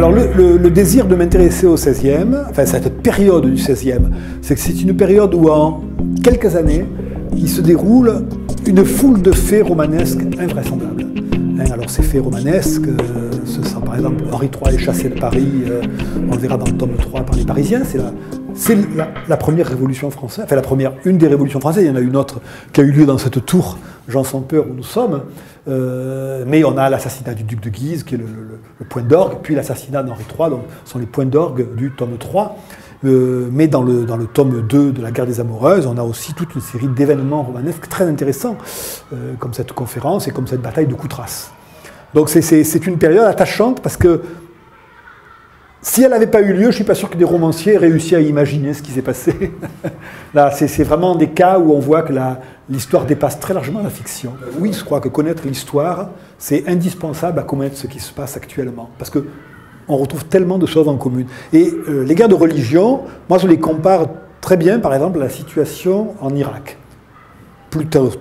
Alors le désir de m'intéresser au XVIe, enfin cette période du XVIe, c'est que c'est une période où en quelques années, il se déroule une foule de faits romanesques invraisemblables. Alors ces faits romanesques, ce sont par exemple Henri III est chassé de Paris, on le verra dans le tome 3 par les Parisiens, c'est la première révolution française, enfin une des révolutions françaises, il y en a une autre qui a eu lieu dans cette tour Jean sans peur où nous sommes, mais on a l'assassinat du duc de Guise qui est le point d'orgue, puis l'assassinat d'Henri III, donc ce sont les points d'orgue du tome 3. Mais dans le tome 2 de la guerre des Amoureuses, on a aussi toute une série d'événements romanesques très intéressants, comme cette conférence et comme cette bataille de Coutras. Donc c'est une période attachante parce que si elle n'avait pas eu lieu, je ne suis pas sûr que des romanciers aient réussi à imaginer ce qui s'est passé. Là, c'est vraiment des cas où on voit que l'histoire dépasse très largement la fiction. Oui, je crois que connaître l'histoire, c'est indispensable à connaître ce qui se passe actuellement. Parce que on retrouve tellement de choses en commun. Et les guerres de religion, moi je les compare très bien, par exemple, à la situation en Irak. Plus trop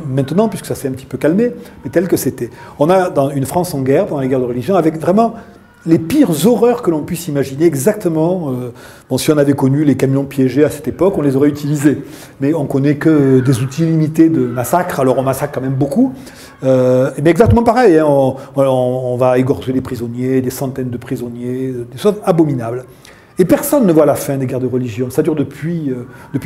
maintenant, puisque ça s'est un petit peu calmé, mais tel que c'était. On a dans une France en guerre, pendant les guerres de religion, avec vraiment les pires horreurs que l'on puisse imaginer, exactement. Bon, si on avait connu les camions piégés à cette époque, on les aurait utilisés. Mais on connaît que des outils limités de massacre, alors on massacre quand même beaucoup. Mais exactement pareil, hein, on va égorger des prisonniers, des centaines de prisonniers, des choses abominables. Et personne ne voit la fin des guerres de religion. Ça dure depuis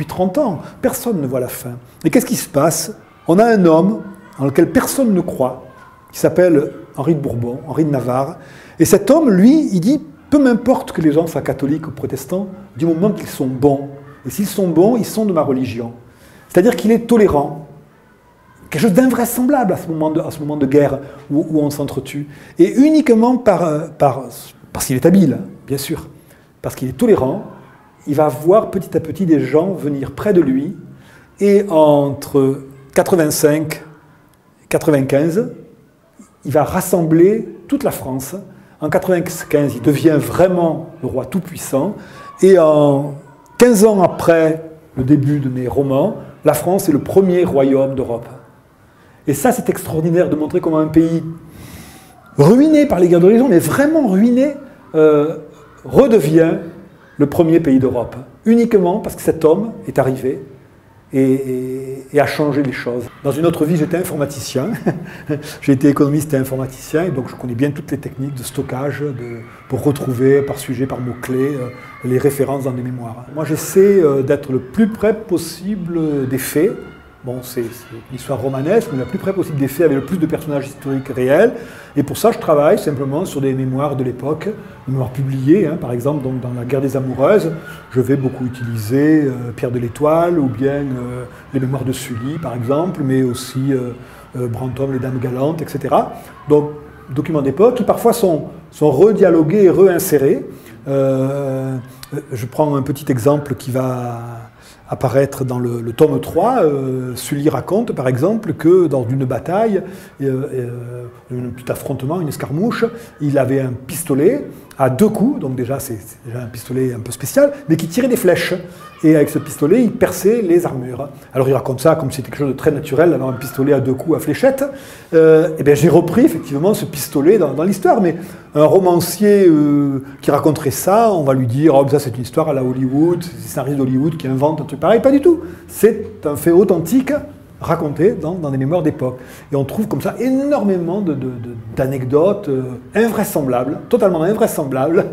30 ans. Personne ne voit la fin. Et qu'est-ce qui se passe? On a un homme en lequel personne ne croit, qui s'appelle Henri de Bourbon, Henri de Navarre. Et cet homme, lui, il dit, peu m'importe que les gens soient catholiques ou protestants, du moment qu'ils sont bons. Et s'ils sont bons, ils sont de ma religion. C'est-à-dire qu'il est tolérant. Quelque chose d'invraisemblable à ce moment de guerre où on s'entretue. Et uniquement parce qu'il est habile, bien sûr. Parce qu'il est tolérant, il va voir petit à petit des gens venir près de lui. Et entre 85 et 95, il va rassembler toute la France. En 95, il devient vraiment le roi tout-puissant. Et en 15 ans après le début de mes romans, la France est le premier royaume d'Europe. Et ça, c'est extraordinaire de montrer comment un pays ruiné par les guerres de religion, mais vraiment ruiné, redevient le premier pays d'Europe. Uniquement parce que cet homme est arrivé et a changé les choses. Dans une autre vie, j'étais informaticien. J'ai été économiste et informaticien, et donc je connais bien toutes les techniques de stockage pour retrouver par sujet, par mots-clés, les références dans des mémoires. Moi, j'essaie d'être le plus près possible des faits. Bon, c'est une histoire romanesque, mais le plus près possible des faits avec le plus de personnages historiques réels. Et pour ça, je travaille simplement sur des mémoires de l'époque, des mémoires publiées, hein, par exemple donc, dans la guerre des Amoureuses. Je vais beaucoup utiliser Pierre de l'Étoile, ou bien les mémoires de Sully, par exemple, mais aussi Brantôme, les Dames galantes, etc. Donc, documents d'époque qui parfois sont redialogués et réinsérés. Je prends un petit exemple qui va apparaître dans le tome 3, Sully raconte par exemple que dans une bataille, un petit affrontement, une escarmouche, il avait un pistolet à 2 coups, donc déjà c'est déjà un pistolet un peu spécial, mais qui tirait des flèches. Et avec ce pistolet, il perçait les armures. Alors il raconte ça comme si c'était quelque chose de très naturel, d'avoir un pistolet à 2 coups à fléchette. Et bien j'ai repris effectivement ce pistolet dans l'histoire, mais un romancier qui raconterait ça, on va lui dire oh, ça c'est une histoire à la Hollywood, c'est des scénaristes d'Hollywood qui inventent un truc pareil. Pas du tout. C'est un fait authentique raconté dans des mémoires d'époque. Et on trouve comme ça énormément d'anecdotes invraisemblables, totalement invraisemblables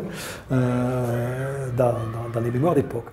dans les mémoires d'époque.